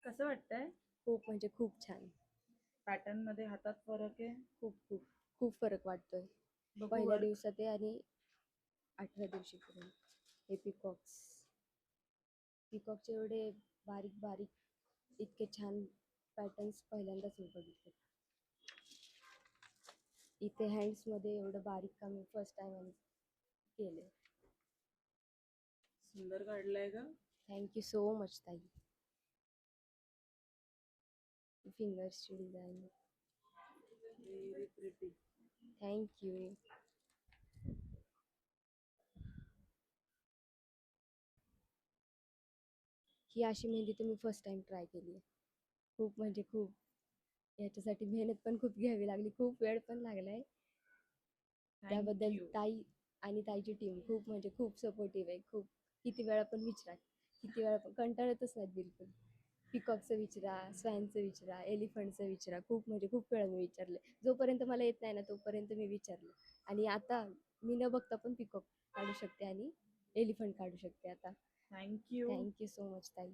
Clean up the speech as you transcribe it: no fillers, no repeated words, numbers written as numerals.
कसं वाटतंय? खूप म्हणजे खूप छान. पॅटर्न मध्ये हातात फरक आहे. खूप खूप खूप फरक वाटतोय बघू पहिल्या वर्क. दिवसात आणि 8व्या दिवशीपर्यंत. हे पिकॉकचे एवढे बारीक बारीक इतके छान पॅटर्न्स पहिल्यांदाच मी बघितले. इथे हँड्स मध्ये एवढं बारीक काम मी फर्स्ट टाइम केले. सुंदर काढलंय ग. थँक्यू सो मच ताई. फिंगर्सची डिझाईन. Very pretty. थँक्यू. ही अशी मेहंदी तर मी फर्स्ट टाइम ट्राय केली आहे. खूप म्हणजे खूप याच्यासाठी मेहनत पण खूप घ्यावी लागली, खूप वेळ पण लागलाय. त्याबद्दल थँक्यू. ताई आणि ताईची टीम खूप म्हणजे खूप सपोर्टिव्ह आहे. खूप किती वेळा पण विचारा, किती वेळा पण कंटाळतच नाहीत बिलकुल. पिकॉकचं विचारा, स्वॅनचं विचारा, एलिफंटचं विचारा. खूप म्हणजे खूप वेळा मी विचारले. जोपर्यंत मला येत नाही ना तोपर्यंत मी विचारले. आणि आता मी न बघता पण पिकॉक काढू शकते आणि एलिफंट काढू शकते आता. थँक्यू. थँक्यू सो मच ताई.